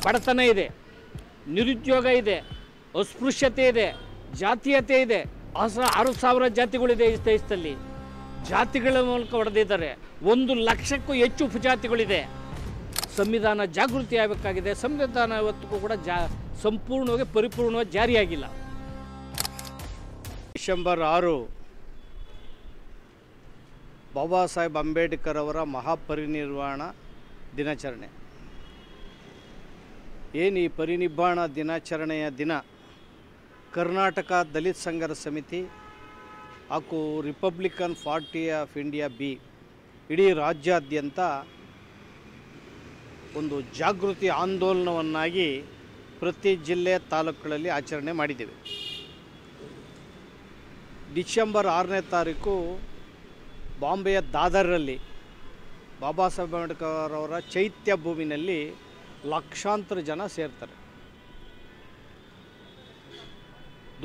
ಬಡತನ ಇದೆ, ನಿರುದ್ಯೋಗ ಇದೆ, ಅಸ್ಪೃಶ್ಯತೆ ಇದೆ, ಜಾತೀಯತೆ ಇದೆ. 6,000 ಜಾತಿಗಳಿದೆ ಈ ದೇಶದಲ್ಲಿ. ಜಾತಿಗಳ ಮೂಲಕ ಹೊಡೆದಿದ್ದಾರೆ. 1,00,000ಕ್ಕೂ ಹೆಚ್ಚು ಉಪಜಾತಿಗಳಿದೆ. ಸಂವಿಧಾನ ಜಾಗೃತಿ ಆಗಬೇಕಾಗಿದೆ. ಸಂವಿಧಾನ ಇವತ್ತಿಗೂ ಕೂಡ ಸಂಪೂರ್ಣವಾಗಿ ಪರಿಪೂರ್ಣವಾಗಿ ಜಾರಿಯಾಗಿಲ್ಲ. ಡಿಸೆಂಬರ್ 6 ಬಾಬಾ ಸಾಹೇಬ್ ಅಂಬೇಡ್ಕರ್ ಅವರ ಮಹಾಪರಿನಿರ್ವಾಣ ದಿನಾಚರಣೆ. ಏನು ಈ ಪರಿನಿರ್ವಾಣ ದಿನಾಚರಣೆಯ ದಿನ ಕರ್ನಾಟಕ ದಲಿತ ಸಂಘರ್ಷ ಸಮಿತಿ ಹಾಗೂ Republican party of India B ಇಡೀ ರಾಜ್ಯಾದ್ಯಂತ ಒಂದು ಜಾಗೃತಿ ಆಂದೋಲನವನ್ನಾಗಿ ಪ್ರತಿ ಜಿಲ್ಲೆ ತಾಲೂಕುಗಳಲ್ಲಿ ಆಚರಣೆ ಮಾಡಿದ್ದೇವೆ. ಡಿಸೆಂಬರ್ 6ನೇ ತಾರೀಕು ಬಾಂಬೆಯ ದಾದರಲ್ಲಿ ಬಾಬಾ ಸಾಹೇಬ್ ಅಂಬೇಡ್ಕರ್ ಅವರ ಚೈತ್ಯ ಭೂಮಿನಲ್ಲಿ ಲಕ್ಷಾಂತರ ಜನ ಸೇರ್ತಾರೆ.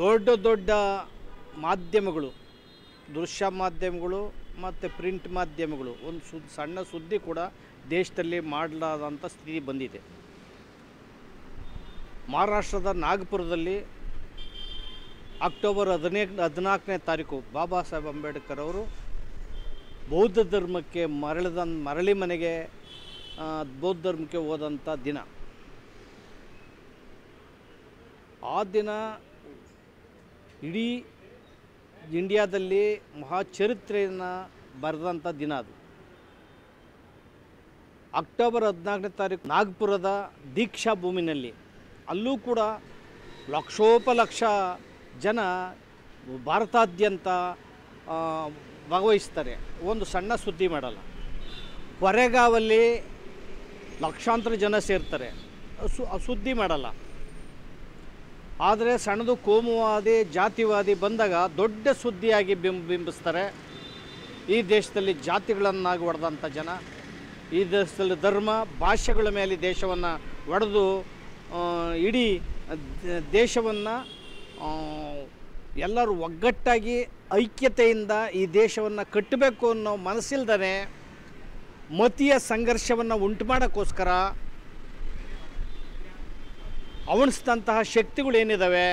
ದೊಡ್ಡ ದೊಡ್ಡ ಮಾಧ್ಯಮಗಳು, ದೃಶ್ಯ ಮಾಧ್ಯಮಗಳು ಮತ್ತು ಪ್ರಿಂಟ್ ಮಾಧ್ಯಮಗಳು ಒಂದು ಸಣ್ಣ ಸುದ್ದಿ ಕೂಡ ದೇಶದಲ್ಲಿ ಮಾಡಲಾದಂಥ ಸ್ಥಿತಿ ಬಂದಿದೆ. ಮಹಾರಾಷ್ಟ್ರದ ನಾಗಪುರದಲ್ಲಿ ಅಕ್ಟೋಬರ್ 14ನೇ ತಾರೀಕು ಬಾಬಾ ಸಾಹೇಬ್ ಅಂಬೇಡ್ಕರ್ ಅವರು ಬೌದ್ಧ ಧರ್ಮಕ್ಕೆ ಮರಳಿ ಮನೆಗೆ ಬೌದ್ಧ ಧರ್ಮಕ್ಕೆ ಹೋದಂಥ ದಿನ. ಆ ದಿನ ಇಡೀ ಇಂಡಿಯಾದಲ್ಲಿ ಮಹಾಚರಿತ್ರೆಯನ್ನು ಬರೆದಂಥ ದಿನ ಅದು. ಅಕ್ಟೋಬರ್ 14ನೇ ತಾರೀಕು ನಾಗಪುರದ ದೀಕ್ಷಾ ಭೂಮಿನಲ್ಲಿ ಅಲ್ಲೂ ಕೂಡ ಲಕ್ಷೋಪಲಕ್ಷ ಜನ ಭಾರತಾದ್ಯಂತ ಭಾಗವಹಿಸ್ತಾರೆ. ಒಂದು ಸಣ್ಣ ಸುದ್ದಿ ಮಾಡಲ್ಲ. ಕೊರೆಗಾವಲ್ಲಿ ಲಕ್ಷಾಂತರ ಜನ ಸೇರ್ತಾರೆ, ಸುದ್ದಿ ಮಾಡಲ್ಲ. ಆದರೆ ಸಣ್ಣದು ಕೋಮುವಾದಿ ಜಾತಿವಾದಿ ಬಂದಾಗ ದೊಡ್ಡ ಸುದ್ದಿಯಾಗಿ ಬಿಂಬಿಸ್ತಾರೆ. ಈ ದೇಶದಲ್ಲಿ ಜಾತಿಗಳನ್ನಾಗಿ ಹೊಡೆದಂಥ ಜನ, ಈ ದೇಶದಲ್ಲಿ ಧರ್ಮ ಭಾಷೆಗಳ ಮೇಲೆ ದೇಶವನ್ನು ಒಡೆದು ಇಡೀ ದೇಶವನ್ನು ಎಲ್ಲರೂ ಒಗ್ಗಟ್ಟಾಗಿ ಐಕ್ಯತೆಯಿಂದ ಈ ದೇಶವನ್ನು ಕಟ್ಟಬೇಕು ಅನ್ನೋ ಮನಸ್ಸಿಲ್ದೇ ಮತೀಯ ಸಂಘರ್ಷವನ್ನು ಉಂಟು ಮಾಡೋಕ್ಕೋಸ್ಕರ ಅವಣಿಸಿದಂತಹ ಶಕ್ತಿಗಳೇನಿದ್ದಾವೆ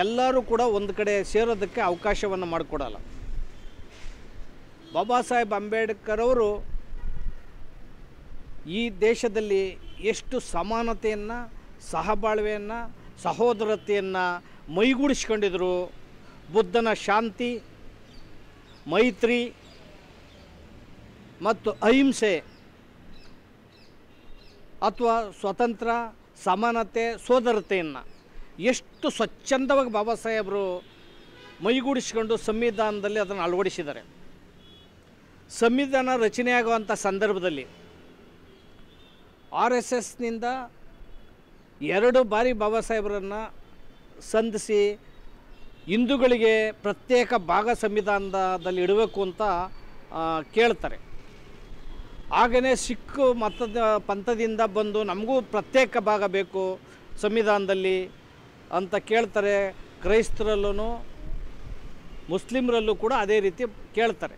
ಎಲ್ಲರೂ ಕೂಡ ಒಂದು ಕಡೆ ಸೇರೋದಕ್ಕೆ ಅವಕಾಶವನ್ನು ಮಾಡಿಕೊಡಲ್ಲ. ಬಾಬಾ ಸಾಹೇಬ್ ಅಂಬೇಡ್ಕರ್ ಅವರು ಈ ದೇಶದಲ್ಲಿ ಎಷ್ಟು ಸಮಾನತೆಯನ್ನು, ಸಹಬಾಳ್ವೆಯನ್ನು, ಸಹೋದರತೆಯನ್ನು ಮೈಗೂಡಿಸ್ಕೊಂಡಿದ್ರು. ಬುದ್ಧನ ಶಾಂತಿ, ಮೈತ್ರಿ ಮತ್ತು ಅಹಿಂಸೆ ಅಥವಾ ಸ್ವತಂತ್ರ, ಸಮಾನತೆ, ಸೋದರತೆಯನ್ನು ಎಷ್ಟು ಸ್ವಚ್ಛಂದವಾಗಿ ಬಾಬಾ ಸಾಹೇಬರು ಮೈಗೂಡಿಸ್ಕೊಂಡು ಸಂವಿಧಾನದಲ್ಲಿ ಅದನ್ನು ಅಳವಡಿಸಿದ್ದಾರೆ. ಸಂವಿಧಾನ ರಚನೆಯಾಗುವಂಥ ಸಂದರ್ಭದಲ್ಲಿ RSSನಿಂದ 2 ಬಾರಿ ಬಾಬಾ ಸಾಹೇಬರನ್ನು ಸಂಧಿಸಿ ಹಿಂದೂಗಳಿಗೆ ಪ್ರತ್ಯೇಕ ಭಾಗ ಸಂವಿಧಾನದಲ್ಲಿ ಇಡಬೇಕು ಅಂತ ಕೇಳ್ತಾರೆ. ಹಾಗೆಯೇ ಸಿಖ್ ಪಂಥದಿಂದ ಬಂದು ನಮಗೂ ಪ್ರತ್ಯೇಕ ಭಾಗ ಬೇಕು ಸಂವಿಧಾನದಲ್ಲಿ ಅಂತ ಕೇಳ್ತಾರೆ. ಕ್ರೈಸ್ತರಲ್ಲೂ ಮುಸ್ಲಿಮರಲ್ಲೂ ಕೂಡ ಅದೇ ರೀತಿ ಕೇಳ್ತಾರೆ.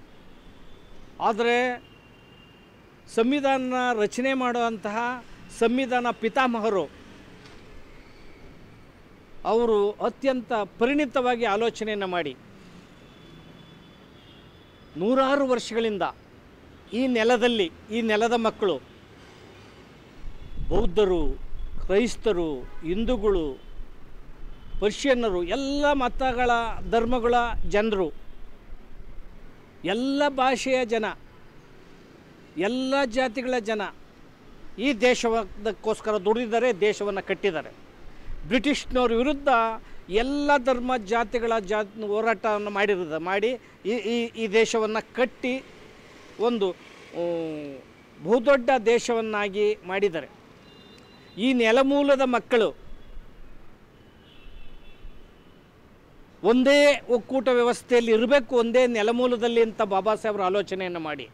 ಆದರೆ ಸಂವಿಧಾನ ರಚನೆ ಮಾಡುವಂತಹ ಸಂವಿಧಾನ ಪಿತಾಮಹರು ಅವರು ಅತ್ಯಂತ ಪರಿಣಿತವಾಗಿ ಆಲೋಚನೆಯನ್ನು ಮಾಡಿ ನೂರಾರು ವರ್ಷಗಳಿಂದ ಈ ನೆಲದಲ್ಲಿ, ಈ ನೆಲದ ಮಕ್ಕಳು ಬೌದ್ಧರು, ಕ್ರೈಸ್ತರು, ಹಿಂದೂಗಳು, ಪರ್ಷಿಯನ್ನರು, ಎಲ್ಲ ಮತಗಳ ಧರ್ಮಗಳ ಜನರು, ಎಲ್ಲ ಭಾಷೆಯ ಜನ, ಎಲ್ಲ ಜಾತಿಗಳ ಜನ ಈ ದೇಶಕ್ಕೋಸ್ಕರ ದುಡಿದಿದ್ದಾರೆ, ದೇಶವನ್ನು ಕಟ್ಟಿದ್ದಾರೆ. ಬ್ರಿಟಿಷ್ನವ್ರ ವಿರುದ್ಧ ಎಲ್ಲ ಧರ್ಮ ಜಾತಿಗಳ ಹೋರಾಟವನ್ನು ಮಾಡಿ ಈ ದೇಶವನ್ನು ಕಟ್ಟಿ ಒಂದು ಬಹುದೊಡ್ಡ ದೇಶವನ್ನಾಗಿ ಮಾಡಿದ್ದಾರೆ. ಈ ನೆಲಮೂಲದ ಮಕ್ಕಳು ಒಂದೇ ಒಕ್ಕೂಟ ವ್ಯವಸ್ಥೆಯಲ್ಲಿ ಇರಬೇಕು, ಒಂದೇ ನೆಲಮೂಲದಲ್ಲಿ ಅಂತ ಬಾಬಾ ಸಾಹೇಬರು ಆಲೋಚನೆಯನ್ನು ಮಾಡಿ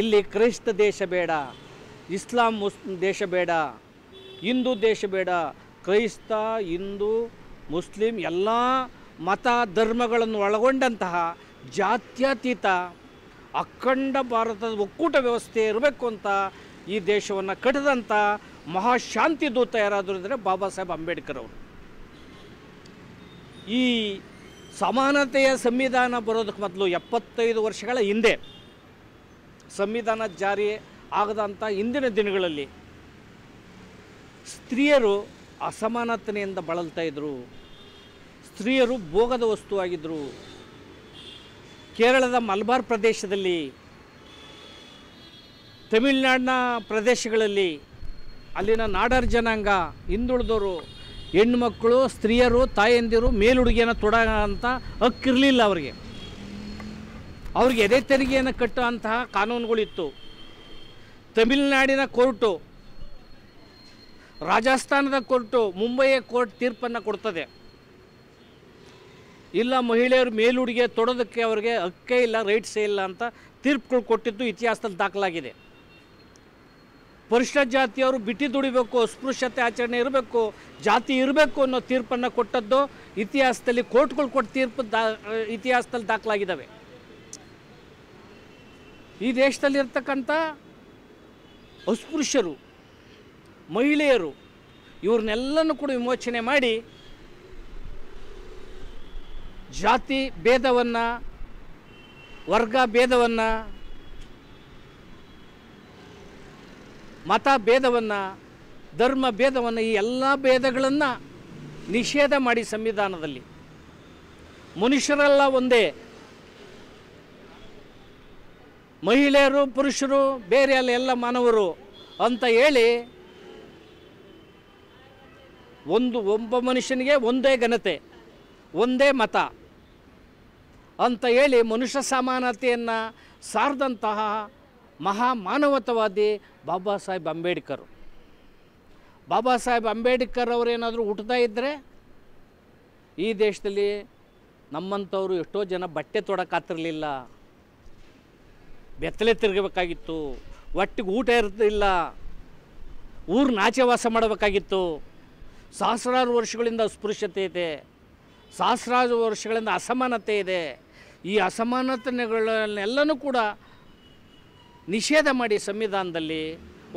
ಇಲ್ಲಿ ಕ್ರೈಸ್ತ ದೇಶ ಬೇಡ, ಇಸ್ಲಾಂ ದೇಶ ಬೇಡ, ಹಿಂದೂ ದೇಶ ಬೇಡ, ಕ್ರೈಸ್ತ, ಹಿಂದೂ, ಮುಸ್ಲಿಂ ಎಲ್ಲ ಮತ ಧರ್ಮಗಳನ್ನು ಒಳಗೊಂಡಂತಹ ಜಾತ್ಯತೀತ ಅಖಂಡ ಭಾರತದ ಒಕ್ಕೂಟ ವ್ಯವಸ್ಥೆ ಇರಬೇಕು ಅಂತ ಈ ದೇಶವನ್ನು ಕಟ್ಟಿದಂಥ ಮಹಾಶಾಂತಿ ದೂತ ಯಾರಾದರೂ ಇದ್ದರೆ ಬಾಬಾ ಸಾಹೇಬ್ ಅಂಬೇಡ್ಕರ್ ಅವರು. ಈ ಸಮಾನತೆಯ ಸಂವಿಧಾನ ಬರೋದಕ್ಕೆ ಮೊದಲು 75 ವರ್ಷಗಳ ಹಿಂದೆ ಸಂವಿಧಾನ ಜಾರಿ ಆಗದಂಥ ಇಂದಿನ ದಿನಗಳಲ್ಲಿ ಸ್ತ್ರೀಯರು ಅಸಮಾನತೆಯಿಂದ ಬಳಲ್ತಾ ಇದ್ದರು. ಸ್ತ್ರೀಯರು ಭೋಗದ ವಸ್ತುವಾಗಿದ್ದರು. ಕೇರಳದ ಮಲಬಾರ್ ಪ್ರದೇಶದಲ್ಲಿ, ತಮಿಳುನಾಡಿನ ಪ್ರದೇಶಗಳಲ್ಲಿ ಅಲ್ಲಿನ ನಾಡರ್ ಜನಾಂಗ, ಹಿಂದುಳಿದವರು, ಹೆಣ್ಮಕ್ಕಳು, ಸ್ತ್ರೀಯರು, ತಾಯಂದಿರು ಮೇಲುಡುಗೆಯನ್ನು ತೊಡೋಂಥ ಹಕ್ಕಿರಲಿಲ್ಲ ಅವರಿಗೆ. ಅವ್ರಿಗೆ ಎದೆ ತೆರಿಗೆಯನ್ನು ಕಟ್ಟೋ ಅಂತಹ ಕಾನೂನುಗಳಿತ್ತು. ತಮಿಳುನಾಡಿನ ಕೋರ್ಟು, ರಾಜಸ್ಥಾನದ ಕೋರ್ಟು, ಮುಂಬಯಿಯ ಕೋರ್ಟ್ ತೀರ್ಪನ್ನು ಕೊಡ್ತದೆ. ಇಲ್ಲ, ಮಹಿಳೆಯರು ಮೇಲುಡುಗೆ ತೊಡೋದಕ್ಕೆ ಅವ್ರಿಗೆ ಹಕ್ಕೇ ಇಲ್ಲ, ರೈಟ್ಸೇ ಇಲ್ಲ ಅಂತ ತೀರ್ಪುಗಳು ಕೊಟ್ಟಿದ್ದು ಇತಿಹಾಸದಲ್ಲಿ ದಾಖಲಾಗಿದೆ. ಪರಿಶಿಷ್ಟ ಜಾತಿಯವರು ಬಿಟ್ಟು ದುಡಿಬೇಕು, ಅಸ್ಪೃಶ್ಯತೆ ಆಚರಣೆ ಇರಬೇಕು, ಜಾತಿ ಇರಬೇಕು ಅನ್ನೋ ತೀರ್ಪನ್ನು ಕೊಟ್ಟದ್ದು ಇತಿಹಾಸದಲ್ಲಿ ಕೋರ್ಟ್ಗಳು ಕೊಟ್ಟ ತೀರ್ಪು ಇತಿಹಾಸದಲ್ಲಿ ದಾಖಲಾಗಿದ್ದಾವೆ. ಈ ದೇಶದಲ್ಲಿರ್ತಕ್ಕಂಥ ಅಸ್ಪೃಶ್ಯರು, ಮಹಿಳೆಯರು, ಇವ್ರನ್ನೆಲ್ಲನೂ ಕೂಡ ವಿಮೋಚನೆ ಮಾಡಿ ಜಾತಿ ಭೇದವನ್ನು, ವರ್ಗ ಭೇದವನ್ನು, ಮತ ಭೇದವನ್ನು, ಧರ್ಮ ಭೇದವನ್ನು, ಈ ಎಲ್ಲ ಭೇದಗಳನ್ನು ನಿಷೇಧ ಮಾಡಿ ಸಂವಿಧಾನದಲ್ಲಿ ಮನುಷ್ಯರೆಲ್ಲ ಒಂದೇ, ಮಹಿಳೆಯರು ಪುರುಷರು ಬೇರೆ ಅಲ್ಲ, ಎಲ್ಲ ಮಾನವರು ಅಂತ ಹೇಳಿ ಒಬ್ಬ ಮನುಷ್ಯನಿಗೆ ಒಂದೇ ಘನತೆ, ಒಂದೇ ಮತ ಅಂತ ಹೇಳಿ ಮನುಷ್ಯ ಸಮಾನತೆಯನ್ನು ಸಾರಿದಂತಹ ಮಹಾಮಾನವತಾವಾದಿ ಬಾಬಾ ಸಾಹೇಬ್ ಅಂಬೇಡ್ಕರ್. ಬಾಬಾ ಸಾಹೇಬ್ ಅಂಬೇಡ್ಕರ್ ಅವರೇನಾದರೂ ಹುಟ್ಟುತ್ತಾ ಇದ್ದರೆ ಈ ದೇಶದಲ್ಲಿ ನಮ್ಮಂಥವರು ಎಷ್ಟೋ ಜನ ಬಟ್ಟೆ ತೊಡೋಕ್ಕಾತಿರಲಿಲ್ಲ, ಬೆತ್ತಲೆ ತಿರುಗಬೇಕಾಗಿತ್ತು, ಒಟ್ಟಿಗೆ ಊಟ ಇರ್ತಿಲ್ಲ, ಊರು ನಾಚೆ ವಾಸ ಮಾಡಬೇಕಾಗಿತ್ತು. ಸಹಸ್ರಾರು ವರ್ಷಗಳಿಂದ ಅಸ್ಪೃಶ್ಯತೆ ಇದೆ, ಸಹಸ್ರಾರು ವರ್ಷಗಳಿಂದ ಅಸಮಾನತೆ ಇದೆ. ಈ ಅಸಮಾನತೆಗಳನ್ನೆಲ್ಲನೂ ಕೂಡ ನಿಷೇಧ ಮಾಡಿ ಸಂವಿಧಾನದಲ್ಲಿ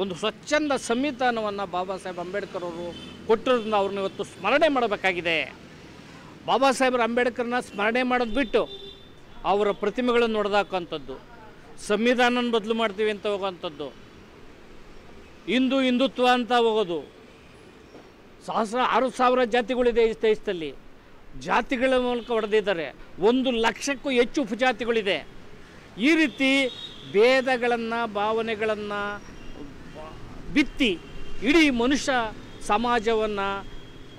ಒಂದು ಸ್ವಚ್ಛಂದ ಸಂವಿಧಾನವನ್ನು ಬಾಬಾ ಸಾಹೇಬ್ ಅಂಬೇಡ್ಕರ್ ಅವರು ಕೊಟ್ಟಿರೋದ್ರಿಂದ ಅವ್ರನ್ನ ಇವತ್ತು ಸ್ಮರಣೆ ಮಾಡಬೇಕಾಗಿದೆ. ಬಾಬಾ ಸಾಹೇಬ್ ಅಂಬೇಡ್ಕರ್ನ ಸ್ಮರಣೆ ಮಾಡೋದು ಬಿಟ್ಟು ಅವರ ಪ್ರತಿಮೆಗಳನ್ನು ನೋಡ್ದಾಕಂಥದ್ದು, ಸಂವಿಧಾನನ ಬದಲು ಮಾಡ್ತೀವಿ ಅಂತ ಹೋಗೋವಂಥದ್ದು, ಹಿಂದುತ್ವ ಅಂತ ಹೋಗೋದು. 6,000 ಜಾತಿಗಳಿದೆ ಈ ದೇಶದಲ್ಲಿ. ಜಾತಿಗಳ ಮೂಲಕ ಹೊಡೆದಿದ್ದಾರೆ. 1,00,000ಕ್ಕೂ ಹೆಚ್ಚು ಉಪಜಾತಿಗಳಿದೆ. ಈ ರೀತಿ ಭೇದಗಳನ್ನು, ಭಾವನೆಗಳನ್ನು ಬಿತ್ತಿ ಇಡೀ ಮನುಷ್ಯ ಸಮಾಜವನ್ನು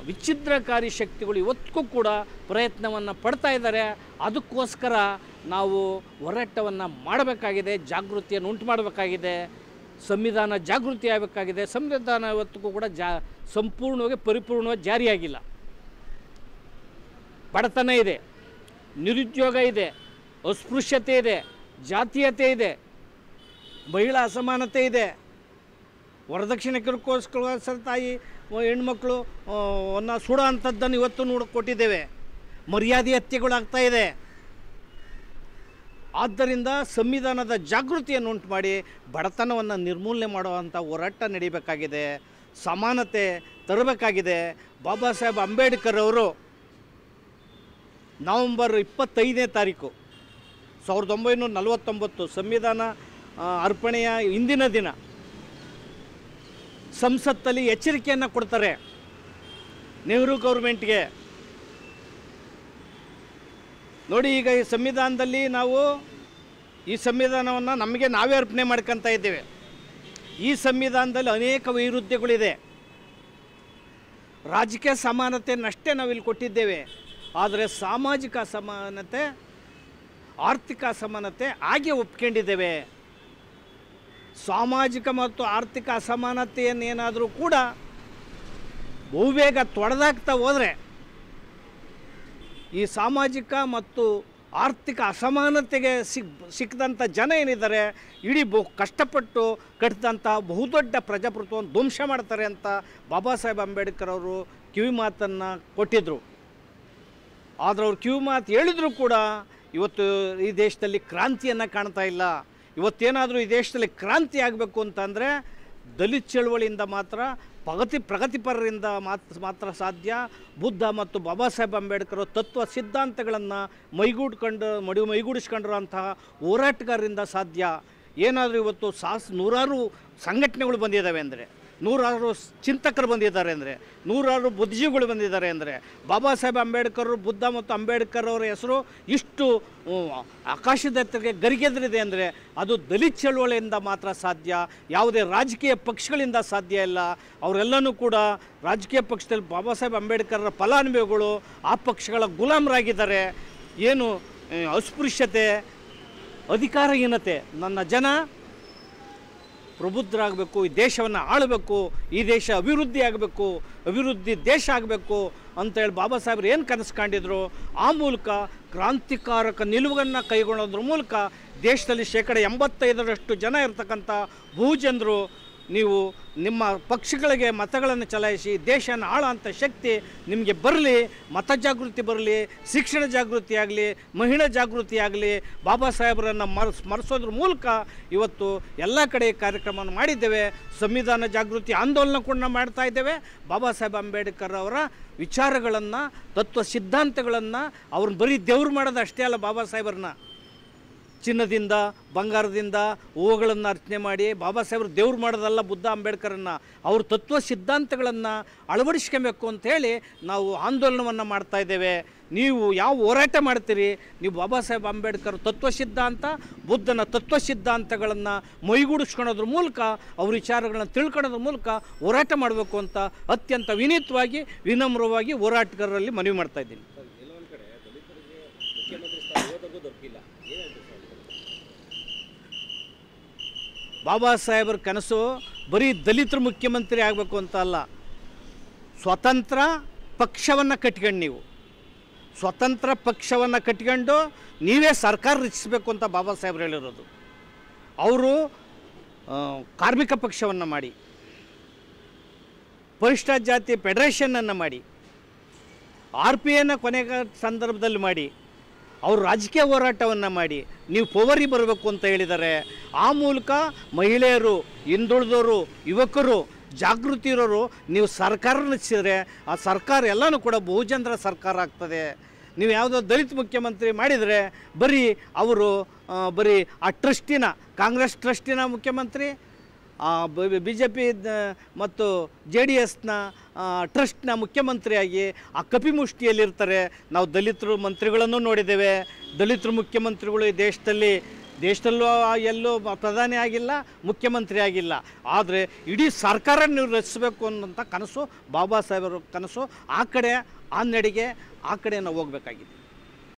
ವಿಚ್ಛಿದ್ರಕಾರಿ ಶಕ್ತಿಗಳು ಇವತ್ತಿಗೂ ಕೂಡ ಪ್ರಯತ್ನವನ್ನು ಪಡ್ತಾ ಇದ್ದಾರೆ. ಅದಕ್ಕೋಸ್ಕರ ನಾವು ಹೋರಾಟವನ್ನು ಮಾಡಬೇಕಾಗಿದೆ, ಜಾಗೃತಿಯನ್ನು ಉಂಟು ಮಾಡಬೇಕಾಗಿದೆ, ಸಂವಿಧಾನ ಜಾಗೃತಿ ಆಗಬೇಕಾಗಿದೆ. ಸಂವಿಧಾನ ಇವತ್ತಿಗೂ ಕೂಡ ಸಂಪೂರ್ಣವಾಗಿ ಪರಿಪೂರ್ಣವಾಗಿ ಜಾರಿಯಾಗಿಲ್ಲ. ಬಡತನ ಇದೆ, ನಿರುದ್ಯೋಗ ಇದೆ, ಅಸ್ಪೃಶ್ಯತೆ ಇದೆ, ಜಾತೀಯತೆ ಇದೆ, ಮಹಿಳಾ ಅಸಮಾನತೆ ಇದೆ. ವರದಕ್ಷಿಣೆ ಕಿರುಕೋಸ್ಕರ ತಾಯಿ ಹೆಣ್ಮಕ್ಳು ಸುಡೋ ಅಂಥದ್ದನ್ನು ಇವತ್ತು ಕೊಟ್ಟಿದ್ದೇವೆ. ಮರ್ಯಾದೆ ಹತ್ಯೆಗಳಾಗ್ತಾ ಇದೆ. ಆದ್ದರಿಂದ ಸಂವಿಧಾನದ ಜಾಗೃತಿಯನ್ನು ಉಂಟು ಮಾಡಿ ಬಡತನವನ್ನು ನಿರ್ಮೂಲನೆ ಮಾಡುವಂಥ ಹೋರಾಟ ನಡೀಬೇಕಾಗಿದೆ, ಸಮಾನತೆ ತರಬೇಕಾಗಿದೆ. ಬಾಬಾ ಸಾಹೇಬ್ ಅಂಬೇಡ್ಕರ್ ಅವರು ನವಂಬರ್ 25ನೇ ತಾರೀಕು 1949 ಸಂವಿಧಾನ ಅರ್ಪಣೆಯ ಹಿಂದಿನ ದಿನ ಸಂಸತ್ತಲ್ಲಿ ಎಚ್ಚರಿಕೆಯನ್ನು ಕೊಡ್ತಾರೆ ನೆಹರು ಗೌರ್ಮೆಂಟ್ಗೆ. ನೋಡಿ, ಈಗ ಈ ಸಂವಿಧಾನದಲ್ಲಿ ನಾವು ಈ ಸಂವಿಧಾನವನ್ನು ನಮಗೆ ನಾವೇ ಅರ್ಪಣೆ ಮಾಡ್ಕೊತಾ ಇದ್ದೇವೆ. ಈ ಸಂವಿಧಾನದಲ್ಲಿ ಅನೇಕ ವೈರುಧ್ಯಗಳಿದೆ. ರಾಜಕೀಯ ಸಮಾನತೆಯನ್ನಷ್ಟೇ ನಾವಿಲ್ಲಿ ಕೊಟ್ಟಿದ್ದೇವೆ. ಆದರೆ ಸಾಮಾಜಿಕ ಅಸಮಾನತೆ, ಆರ್ಥಿಕ ಅಸಮಾನತೆ ಹಾಗೆ ಒಪ್ಕೊಂಡಿದ್ದೇವೆ. ಸಾಮಾಜಿಕ ಮತ್ತು ಆರ್ಥಿಕ ಅಸಮಾನತೆಯನ್ನೇನಾದರೂ ಕೂಡ ಬಹುಬೇಗ ತೊಡೆದಾಗ್ತಾ ಹೋದರೆ ಈ ಸಾಮಾಜಿಕ ಮತ್ತು ಆರ್ಥಿಕ ಅಸಮಾನತೆಗೆ ಸಿಕ್ಕಿದಂಥ ಜನ ಏನಿದ್ದಾರೆ, ಇಡೀ ಕಷ್ಟಪಟ್ಟು ಕಟ್ಟಿದಂಥ ಬಹುದೊಡ್ಡ ಪ್ರಜಾಪ್ರಭುತ್ವವನ್ನು ಧ್ವಂಸ ಮಾಡ್ತಾರೆ ಅಂತ ಬಾಬಾ ಸಾಹೇಬ್ ಅಂಬೇಡ್ಕರ್ ಅವರು ಕಿವಿ ಮಾತನ್ನು ಕೊಟ್ಟಿದ್ದರು. ಆದರೆ ಅವ್ರು ಕಿವಿ ಮಾತು ಹೇಳಿದರೂ ಕೂಡ ಇವತ್ತು ಈ ದೇಶದಲ್ಲಿ ಕ್ರಾಂತಿಯನ್ನು ಕಾಣ್ತಾ ಇಲ್ಲ. ಇವತ್ತೇನಾದರೂ ಈ ದೇಶದಲ್ಲಿ ಕ್ರಾಂತಿ ಆಗಬೇಕು ಅಂತಂದರೆ ದಲಿತ ಚಳವಳಿಯಿಂದ ಮಾತ್ರ ಪ್ರಗತಿಪರರಿಂದ ಮಾತ್ರ ಸಾಧ್ಯ. ಬುದ್ಧ ಮತ್ತು ಬಾಬಾ ಸಾಹೇಬ್ ಅಂಬೇಡ್ಕರ್ ತತ್ವ ಸಿದ್ಧಾಂತಗಳನ್ನು ಮೈಗೂಡಿಸ್ಕೊಂಡಿರುವಂತಹ ಹೋರಾಟಗಾರರಿಂದ ಸಾಧ್ಯ. ಏನಾದರೂ ಇವತ್ತು ನೂರಾರು ಸಂಘಟನೆಗಳು ಬಂದಿದ್ದಾವೆ ಅಂದರೆ, ನೂರಾರು ಚಿಂತಕರು ಬಂದಿದ್ದಾರೆ ಅಂದರೆ, ನೂರಾರು ಬುದ್ಧಿಜೀವಿಗಳು ಬಂದಿದ್ದಾರೆ ಅಂದರೆ, ಬಾಬಾ ಸಾಹೇಬ್ ಅಂಬೇಡ್ಕರ್, ಬುದ್ಧ ಮತ್ತು ಅಂಬೇಡ್ಕರ್ ಅವರ ಹೆಸರು ಇಷ್ಟು ಆಕಾಶದೆತ್ತರಿಗೆ ಗರಿಗೆದರಿದೆ ಅಂದರೆ ಅದು ದಲಿತ ಚಳವಳಿಯಿಂದ ಮಾತ್ರ ಸಾಧ್ಯ. ಯಾವುದೇ ರಾಜಕೀಯ ಪಕ್ಷಗಳಿಂದ ಸಾಧ್ಯ ಇಲ್ಲ. ಅವರೆಲ್ಲನೂ ಕೂಡ ರಾಜಕೀಯ ಪಕ್ಷದಲ್ಲಿ ಬಾಬಾ ಸಾಹೇಬ್ ಅಂಬೇಡ್ಕರ್ರ ಫಲಾನುಭವಿಗಳು, ಆ ಪಕ್ಷಗಳ ಗುಲಾಮರಾಗಿದ್ದಾರೆ. ಏನು ಅಸ್ಪೃಶ್ಯತೆ, ಅಧಿಕಾರಹೀನತೆ, ನನ್ನ ಜನ ಪ್ರಬುದ್ಧರಾಗಬೇಕು, ಈ ದೇಶವನ್ನು ಆಳಬೇಕು, ಈ ದೇಶ ಅಭಿವೃದ್ಧಿ ಆಗಬೇಕು, ಅಭಿವೃದ್ಧಿ ದೇಶ ಆಗಬೇಕು ಅಂತೇಳಿ ಬಾಬಾ ಸಾಹೇಬ್ರು ಏನು ಕನಸು ಕಂಡಿದ್ರು, ಆ ಮೂಲಕ ಕ್ರಾಂತಿಕಾರಕ ನಿಲುವನ್ನು ಕೈಗೊಳ್ಳೋದ್ರ ಮೂಲಕ ದೇಶದಲ್ಲಿ 85% ಜನ ಇರ್ತಕ್ಕಂಥ ಬಹುಜನರು ನೀವು ನಿಮ್ಮ ಪಕ್ಷಗಳಿಗೆ ಮತಗಳನ್ನು ಚಲಾಯಿಸಿ ದೇಶನ ಆಳೋಂಥ ಶಕ್ತಿ ನಿಮಗೆ ಬರಲಿ, ಮತ ಜಾಗೃತಿ ಬರಲಿ, ಶಿಕ್ಷಣ ಜಾಗೃತಿ ಆಗಲಿ, ಮಹಿಳಾ ಜಾಗೃತಿ ಆಗಲಿ. ಬಾಬಾ ಸಾಹೇಬರನ್ನು ಸ್ಮರಿಸೋದ್ರ ಮೂಲಕ ಇವತ್ತು ಎಲ್ಲ ಕಡೆ ಕಾರ್ಯಕ್ರಮವನ್ನು ಮಾಡಿದ್ದೇವೆ. ಸಂವಿಧಾನ ಜಾಗೃತಿ ಆಂದೋಲನ ಕೂಡ ಮಾಡ್ತಾ ಇದ್ದೇವೆ. ಬಾಬಾ ಸಾಹೇಬ್ ಅಂಬೇಡ್ಕರ್ ಅವರ ವಿಚಾರಗಳನ್ನು, ತತ್ವ ಸಿದ್ಧಾಂತಗಳನ್ನು ಅವ್ರನ್ನ ಬರೀ ದೇವ್ರು ಮಾಡೋದು ಅಷ್ಟೇ ಅಲ್ಲ, ಬಾಬಾ ಸಾಹೇಬರನ್ನ ಚಿನ್ನದಿಂದ ಬಂಗಾರದಿಂದ ಹೂವುಗಳನ್ನು ಅರ್ಚನೆ ಮಾಡಿ ಬಾಬಾ ಸಾಹೇಬರು ದೇವ್ರು ಮಾಡೋದಲ್ಲ, ಬುದ್ಧ ಅಂಬೇಡ್ಕರನ್ನು ಅವ್ರ ತತ್ವ ಸಿದ್ಧಾಂತಗಳನ್ನು ಅಳವಡಿಸ್ಕೊಬೇಕು ಅಂಥೇಳಿ ನಾವು ಆಂದೋಲನವನ್ನು ಮಾಡ್ತಾ ಇದ್ದೇವೆ. ನೀವು ಯಾವ ಹೋರಾಟ ಮಾಡ್ತೀರಿ, ನೀವು ಬಾಬಾ ಸಾಹೇಬ್ ಅಂಬೇಡ್ಕರ್ ತತ್ವ ಸಿದ್ಧಾಂತ, ಬುದ್ಧನ ತತ್ವ ಸಿದ್ಧಾಂತಗಳನ್ನು ಮೈಗೂಡಿಸ್ಕೊಳ್ಳೋದ್ರ ಮೂಲಕ ಅವ್ರ ವಿಚಾರಗಳನ್ನು ತಿಳ್ಕೊಳ್ಳೋದ್ರ ಮೂಲಕ ಹೋರಾಟ ಮಾಡಬೇಕು ಅಂತ ಅತ್ಯಂತ ವಿನೀತವಾಗಿ, ವಿನಮ್ರವಾಗಿ ಹೋರಾಟಗಾರರಲ್ಲಿ ಮನವಿ ಮಾಡ್ತಾ ಇದ್ದೀನಿ. ಬಾಬಾ ಸಾಹೇಬರ ಕನಸು ಬರೀ ದಲಿತರು ಮುಖ್ಯಮಂತ್ರಿ ಆಗಬೇಕು ಅಂತ ಅಲ್ಲ, ಸ್ವತಂತ್ರ ಪಕ್ಷವನ್ನು ಕಟ್ಕೊಂಡು, ನೀವು ಸ್ವತಂತ್ರ ಪಕ್ಷವನ್ನು ಕಟ್ಕೊಂಡು ನೀವೇ ಸರ್ಕಾರ ರಚಿಸಬೇಕು ಅಂತ ಬಾಬಾ ಸಾಹೇಬ್ರು ಹೇಳಿರೋದು. ಅವರು ಕಾರ್ಮಿಕ ಪಕ್ಷವನ್ನು ಮಾಡಿ, ಪರಿಶಿಷ್ಟ ಜಾತಿ ಫೆಡರೇಷನನ್ನು ಮಾಡಿ, RPIನ ಕೊನೆಯ ಸಂದರ್ಭದಲ್ಲಿ ಮಾಡಿ, ಅವರು ರಾಜಕೀಯ ಹೋರಾಟವನ್ನು ಮಾಡಿ ನೀವು ಪವರಿ ಬರಬೇಕು ಅಂತ ಹೇಳಿದ್ದಾರೆ. ಆ ಮೂಲಕ ಮಹಿಳೆಯರು, ಹಿಂದುಳಿದವರು, ಯುವಕರು, ಜಾಗೃತಿ ಇರೋರು ನೀವು ಸರ್ಕಾರ ರಚಿಸಿದರೆ ಆ ಸರ್ಕಾರ ಎಲ್ಲನೂ ಕೂಡ ಬಹುಜನರ ಸರ್ಕಾರ ಆಗ್ತದೆ. ನೀವು ಯಾವುದೋ ದಲಿತ ಮುಖ್ಯಮಂತ್ರಿ ಮಾಡಿದರೆ ಬರೀ ಅವರು ಆ ಟ್ರಸ್ಟಿನ, ಕಾಂಗ್ರೆಸ್ ಟ್ರಸ್ಟಿನ ಮುಖ್ಯಮಂತ್ರಿ, BJP ಮತ್ತು JDSನ ಟ್ರಸ್ಟ್ನ ಮುಖ್ಯಮಂತ್ರಿಯಾಗಿ ಆ ಕಪಿಮುಷ್ಟಿಯಲ್ಲಿರ್ತಾರೆ. ನಾವು ದಲಿತರು ಮಂತ್ರಿಗಳನ್ನು ನೋಡಿದ್ದೇವೆ. ದಲಿತರು ಮುಖ್ಯಮಂತ್ರಿಗಳು ಈ ದೇಶದಲ್ಲೂ ಎಲ್ಲೂ ಪ್ರಧಾನಿ ಆಗಿಲ್ಲ, ಮುಖ್ಯಮಂತ್ರಿ ಆಗಿಲ್ಲ. ಆದರೆ ಇಡೀ ಸರ್ಕಾರ ನೀವು ರಚಿಸಬೇಕು ಅನ್ನೋಂಥ ಕನಸು ಬಾಬಾ ಸಾಹೇಬರ ಕನಸು. ಆ ಕಡೆ ಆ ನಡೆಗೆ ಆ ಕಡೆ ನಾವು ಹೋಗಬೇಕಾಗಿದೆ.